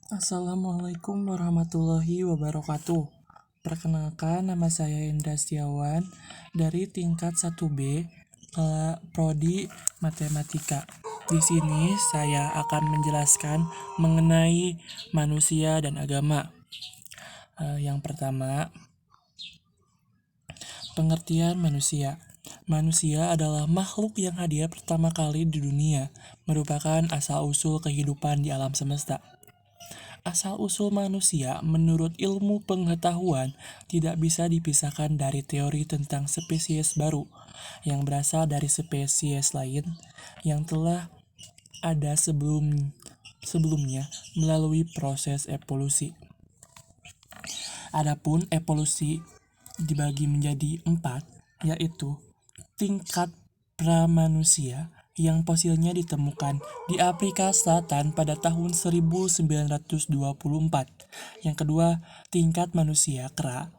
Assalamualaikum warahmatullahi wabarakatuh. Perkenalkan, nama saya Indra Setiawan dari tingkat 1B Prodi Matematika. Di sini saya akan menjelaskan mengenai manusia dan agama. Yang pertama, pengertian manusia. Manusia adalah makhluk yang hadir pertama kali di dunia, merupakan asal-usul kehidupan di alam semesta. Asal-usul manusia menurut ilmu pengetahuan tidak bisa dipisahkan dari teori tentang spesies baru yang berasal dari spesies lain yang telah ada sebelumnya melalui proses evolusi. Adapun evolusi dibagi menjadi 4, yaitu tingkat pramanusia yang fosilnya ditemukan di Afrika Selatan pada tahun 1924. Yang kedua, tingkat manusia kera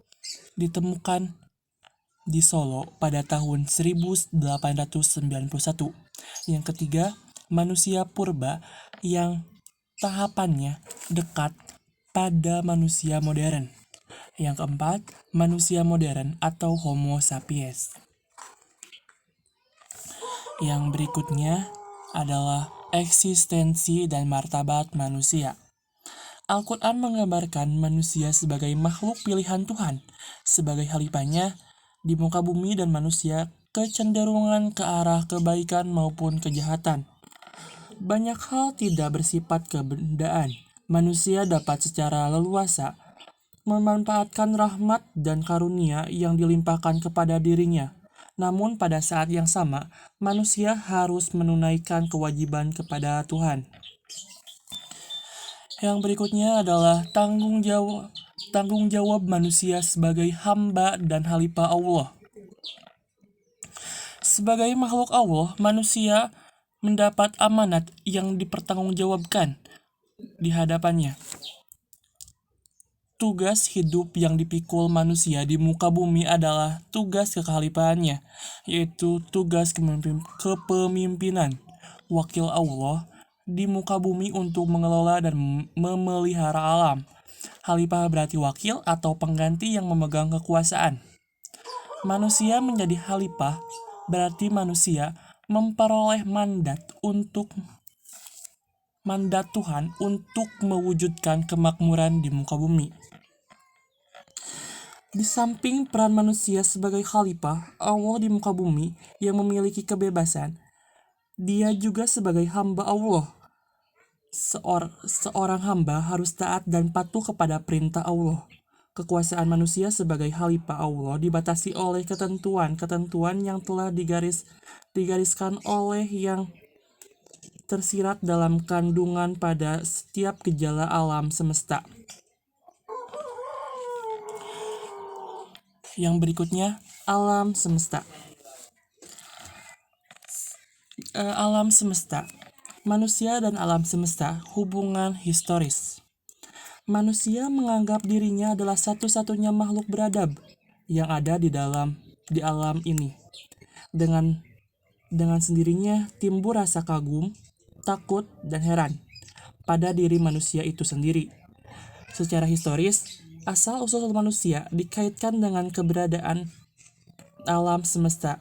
ditemukan di Solo pada tahun 1891. Yang ketiga, manusia purba yang tahapannya dekat pada manusia modern. Yang keempat, manusia modern atau Homo sapiens. Yang berikutnya adalah eksistensi dan martabat manusia. Al-Quran menggambarkan manusia sebagai makhluk pilihan Tuhan, sebagai khalifahnya di muka bumi dan manusia kecenderungan ke arah kebaikan maupun kejahatan. Banyak hal tidak bersifat kebendaan. Manusia dapat secara leluasa memanfaatkan rahmat dan karunia yang dilimpahkan kepada dirinya. Namun pada saat yang sama, manusia harus menunaikan kewajiban kepada Tuhan. Yang berikutnya adalah tanggung jawab manusia sebagai hamba dan khalifah Allah. Sebagai makhluk Allah, manusia mendapat amanat yang dipertanggungjawabkan di hadapannya. Tugas hidup yang dipikul manusia di muka bumi adalah tugas kekhalifahannya, yaitu tugas kepemimpinan wakil Allah di muka bumi untuk mengelola dan memelihara alam. Khalifah berarti wakil atau pengganti yang memegang kekuasaan. Manusia menjadi khalifah berarti manusia memperoleh mandat Tuhan untuk mewujudkan kemakmuran di muka bumi. Di samping peran manusia sebagai khalifah Allah di muka bumi yang memiliki kebebasan, dia juga sebagai hamba Allah. Seorang hamba harus taat dan patuh kepada perintah Allah. Kekuasaan manusia sebagai khalifah Allah dibatasi oleh ketentuan-ketentuan yang telah digariskan oleh yang tersirat dalam kandungan pada setiap gejala alam semesta. Yang berikutnya, alam semesta. Alam semesta. Manusia dan alam semesta, hubungan historis. Manusia menganggap dirinya adalah satu-satunya makhluk beradab yang ada di alam ini. Dengan sendirinya timbul rasa kagum, takut, dan heran pada diri manusia itu sendiri. Secara historis, asal-usul manusia dikaitkan dengan keberadaan alam semesta,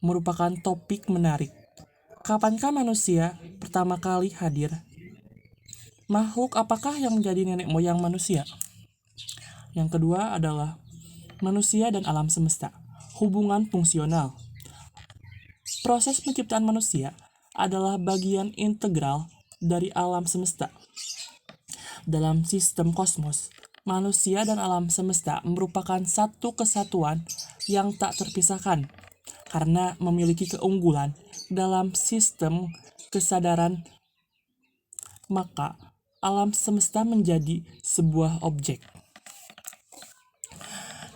merupakan topik menarik. Kapankah manusia pertama kali hadir? Makhluk apakah yang menjadi nenek moyang manusia? Yang kedua adalah manusia dan alam semesta, hubungan fungsional. Proses penciptaan manusia adalah bagian integral dari alam semesta. Dalam sistem kosmos, manusia dan alam semesta merupakan satu kesatuan yang tak terpisahkan karena memiliki keunggulan dalam sistem kesadaran, maka alam semesta menjadi sebuah objek.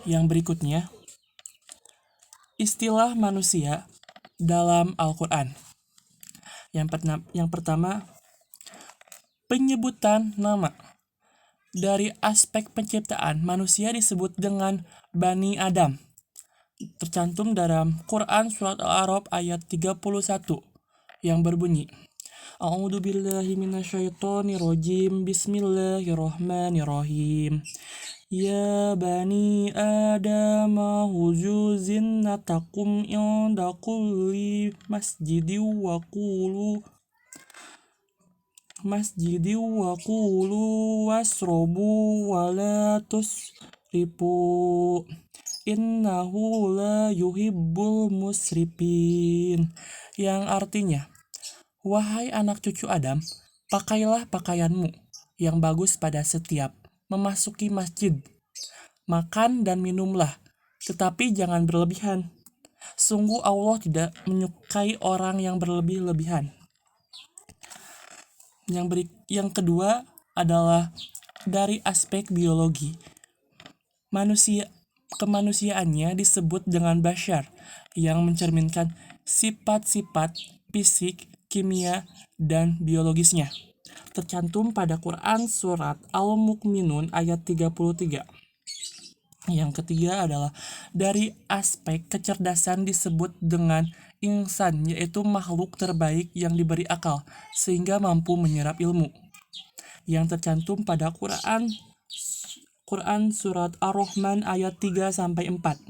Yang berikutnya, istilah manusia dalam Al-Quran. Yang pertama, penyebutan nama. Dari aspek penciptaan, manusia disebut dengan Bani Adam. Tercantum dalam Quran Surat Al-A'raf ayat 31 yang berbunyi, A'udzu billahi minasyaitonir rajim. Bismillahirrahmanirrahim. Ya bani Adam khuzu zinatakum inda kulli masjidi wa qulu wasrobu wa la tusrifu innahu la yuhibbul musrifin, yang artinya, wahai anak cucu Adam, pakailah pakaianmu yang bagus pada setiap memasuki masjid. Makan dan minumlah, tetapi jangan berlebihan. Sungguh Allah tidak menyukai orang yang berlebih-lebihan. Yang kedua adalah dari aspek biologi. Kemanusiaannya disebut dengan bashar, yang mencerminkan sifat-sifat fisik, kimia, dan biologisnya. Tercantum pada Quran Surat Al-Mu'minun ayat 33. Yang ketiga adalah dari aspek kecerdasan disebut dengan insan, yaitu makhluk terbaik yang diberi akal, sehingga mampu menyerap ilmu. Yang tercantum pada Quran Surat Ar-Rahman ayat 3-4.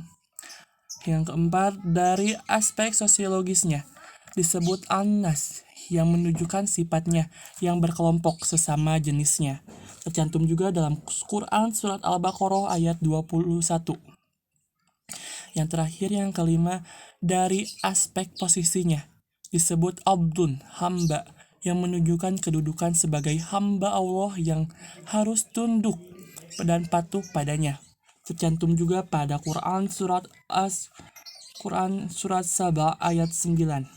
Yang keempat, dari aspek sosiologisnya disebut an-nas, yang menunjukkan sifatnya yang berkelompok sesama jenisnya. Tercantum juga dalam Quran Surat Al-Baqarah ayat 21. Yang terakhir, yang kelima, dari aspek posisinya disebut abdun, hamba, yang menunjukkan kedudukan sebagai hamba Allah yang harus tunduk dan patuh padanya. Tercantum juga pada Quran Surat Saba ayat 9.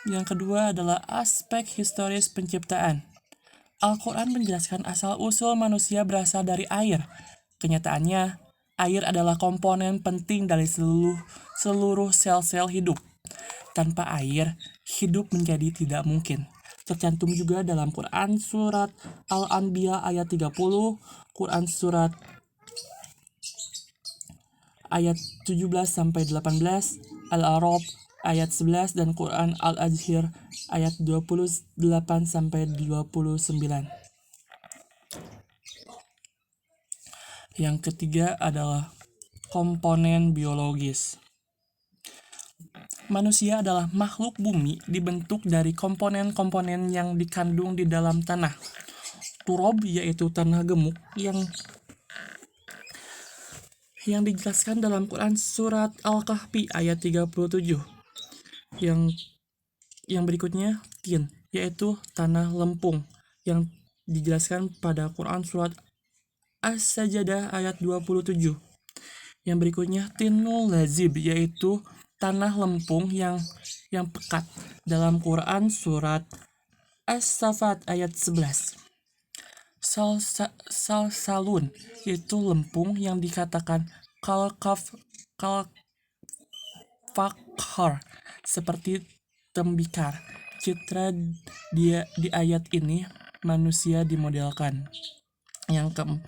Yang kedua adalah aspek historis penciptaan. Al-Quran menjelaskan asal-usul manusia berasal dari air. Kenyataannya, air adalah komponen penting dari seluruh sel-sel hidup. Tanpa air, hidup menjadi tidak mungkin. Tercantum juga dalam Quran Surat Al-Anbiya ayat 30, Quran Surat ayat 17-18, Al-A'raf ayat 11, dan Quran Al-Azhir ayat 28-29. Yang ketiga adalah komponen biologis. Manusia adalah makhluk bumi dibentuk dari komponen-komponen yang dikandung di dalam tanah. Turab, yaitu tanah gemuk, yang dijelaskan dalam Quran Surat Al-Kahfi ayat 37. Yang berikutnya, tin, yaitu tanah lempung, yang dijelaskan pada Quran Surat As-Sajdah ayat 27. Yang berikutnya, tinul lazib, yaitu tanah lempung yang pekat, dalam Quran Surat As-Saffat ayat 11. Salsalun, yaitu lempung yang dikatakan fakhar, seperti tembikar. Citra di ayat ini manusia dimodelkan. Yang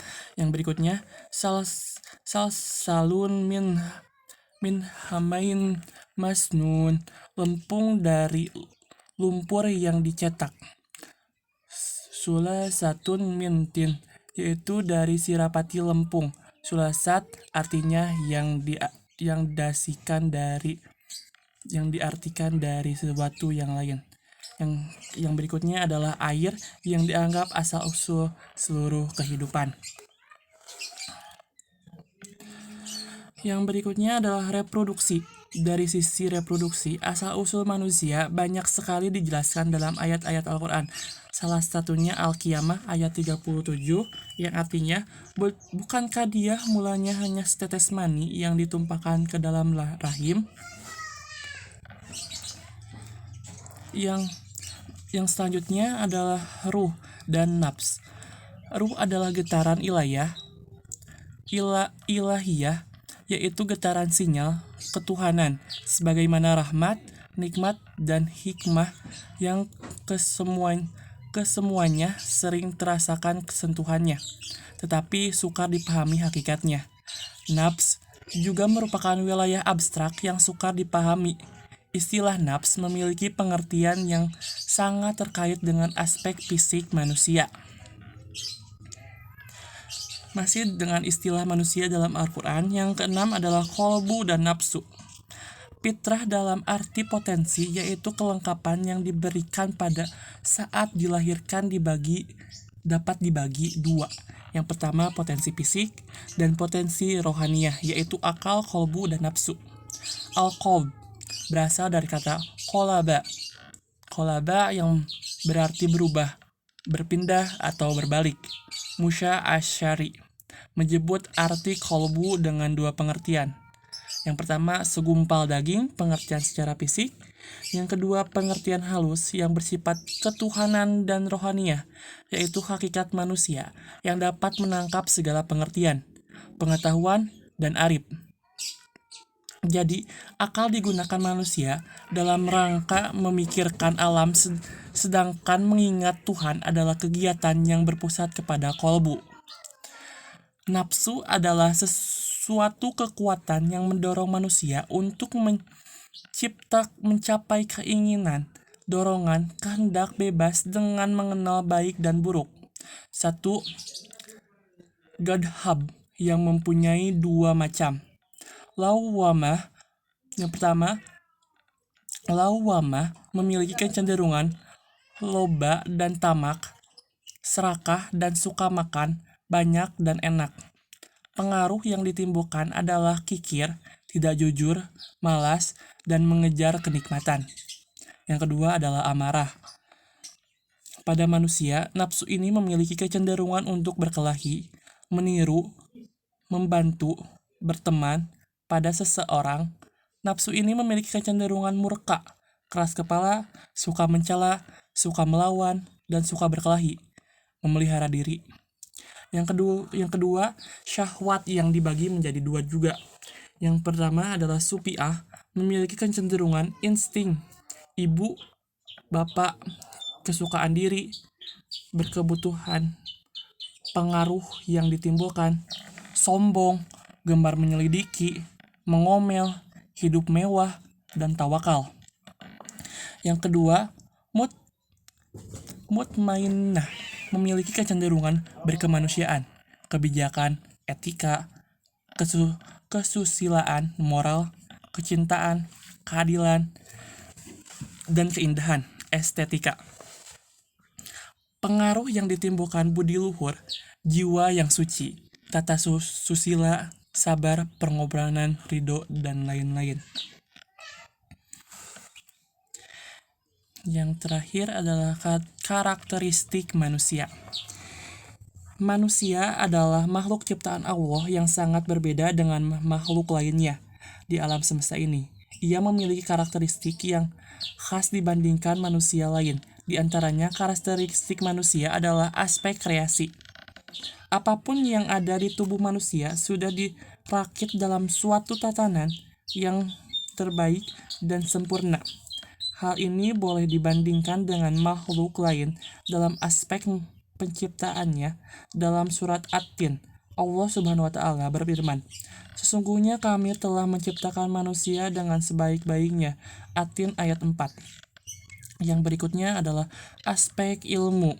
berikutnya, salsalun min hamain masnun, lempung dari lumpur yang dicetak. Sulasatun min tin, yaitu dari sirapati lempung. Sulasat artinya yang diartikan dari sesuatu yang lain. Yang berikutnya adalah air, yang dianggap asal-usul seluruh kehidupan. Yang berikutnya adalah reproduksi. Dari sisi reproduksi, asal-usul manusia banyak sekali dijelaskan dalam ayat-ayat Al-Quran. Salah satunya Al-Qiyamah ayat 37, yang artinya, bukankah dia mulanya hanya setetes mani yang ditumpahkan ke dalam rahim? Yang selanjutnya adalah ruh dan nafs. Ruh adalah getaran ilahiyah, yaitu getaran sinyal ketuhanan, sebagaimana rahmat, nikmat, dan hikmah yang kesemuanya sering terasakan sentuhannya, tetapi sukar dipahami hakikatnya. Nafs juga merupakan wilayah abstrak yang sukar dipahami, Istilah nafs memiliki pengertian yang sangat terkait dengan aspek fisik manusia. Masih dengan istilah manusia dalam Al-Quran, yang keenam adalah kolbu dan nafsu. Fitrah dalam arti potensi, yaitu kelengkapan yang diberikan pada saat dilahirkan dapat dibagi dua. Yang pertama potensi fisik dan potensi rohaniah, yaitu akal, kolbu, dan nafsu. Al-qalb berasal dari kata kolaba. Kolaba yang berarti berubah, berpindah, atau berbalik. Musya Asy'ari menyebut arti kolbu dengan dua pengertian. Yang pertama, segumpal daging, pengertian secara fisik. Yang kedua, pengertian halus yang bersifat ketuhanan dan rohaniah, yaitu hakikat manusia yang dapat menangkap segala pengertian, pengetahuan, dan arif. Jadi, akal digunakan manusia dalam rangka memikirkan alam, sedangkan mengingat Tuhan adalah kegiatan yang berpusat kepada kolbu. Nafsu adalah suatu kekuatan yang mendorong manusia untuk mencapai keinginan, dorongan, kehendak bebas dengan mengenal baik dan buruk. 1. Ghadab yang mempunyai dua macam. Lawwamah. Yang pertama, lawwamah memiliki kecenderungan loba dan tamak, serakah dan suka makan banyak dan enak. Pengaruh yang ditimbulkan adalah kikir, tidak jujur, malas, dan mengejar kenikmatan. Yang kedua adalah amarah. Pada manusia, nafsu ini memiliki kecenderungan untuk berkelahi, meniru, membantu, berteman. Pada seseorang, nafsu ini memiliki kecenderungan murka, keras kepala, suka mencela, suka melawan, dan suka berkelahi, memelihara diri. Yang kedua, syahwat yang dibagi menjadi dua juga. Yang pertama adalah supiah, memiliki kecenderungan insting, ibu, bapak, kesukaan diri, berkebutuhan, pengaruh yang ditimbulkan, sombong, gemar menyelidiki, mengomel, hidup mewah, dan tawakal. Yang kedua, mutmainnah, memiliki kecenderungan berkemanusiaan, kebijakan, etika, kesusilaan, moral, kecintaan, keadilan, dan keindahan, estetika. Pengaruh yang ditimbulkan budi luhur, jiwa yang suci, tata susila, sabar, pengorbanan, ridho, dan lain-lain. Yang terakhir adalah karakteristik manusia. Manusia adalah makhluk ciptaan Allah yang sangat berbeda dengan makhluk lainnya di alam semesta ini. Ia memiliki karakteristik yang khas dibandingkan manusia lain. Di antaranya, karakteristik manusia adalah aspek kreasi. Apapun yang ada di tubuh manusia sudah dirakit dalam suatu tatanan yang terbaik dan sempurna. Hal ini boleh dibandingkan dengan makhluk lain dalam aspek penciptaannya. Dalam surat At-Tin, Allah Subhanahu wa Ta'ala berfirman, "Sesungguhnya kami telah menciptakan manusia dengan sebaik-baiknya." At-Tin ayat 4. Yang berikutnya adalah aspek ilmu.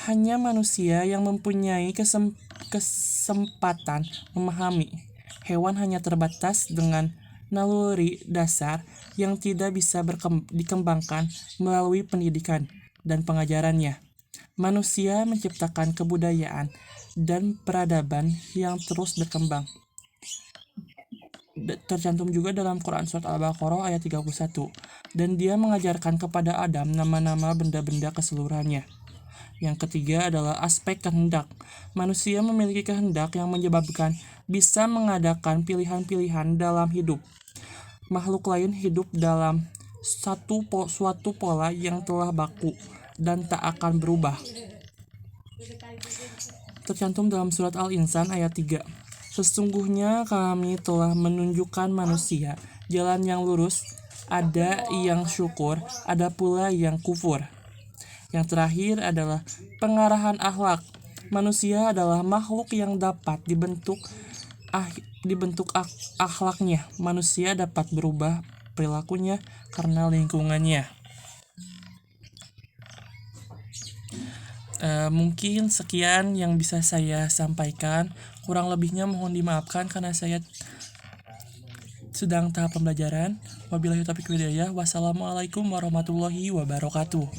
Hanya manusia yang mempunyai kesempatan memahami. Hewan hanya terbatas dengan naluri dasar yang tidak bisa dikembangkan melalui pendidikan dan pengajarannya. Manusia menciptakan kebudayaan dan peradaban yang terus berkembang. Tercantum juga dalam Quran Surat Al-Baqarah ayat 31. Dan dia mengajarkan kepada Adam nama-nama benda-benda keseluruhannya. Yang ketiga adalah aspek kehendak. Manusia memiliki kehendak yang menyebabkan bisa mengadakan pilihan-pilihan dalam hidup. Makhluk lain hidup dalam suatu pola yang telah baku dan tak akan berubah. Tercantum dalam surat Al-Insan ayat 3. Sesungguhnya kami telah menunjukkan manusia jalan yang lurus, ada yang syukur, ada pula yang kufur. Yang terakhir adalah pengarahan akhlak. Manusia adalah makhluk yang dapat dibentuk dibentuk akhlaknya. Manusia dapat berubah perilakunya karena lingkungannya. Mungkin sekian yang bisa saya sampaikan. Kurang lebihnya mohon dimaafkan karena saya sedang tahap pembelajaran. Wabillahi taufiq wal hidayah. Wassalamualaikum warahmatullahi wabarakatuh.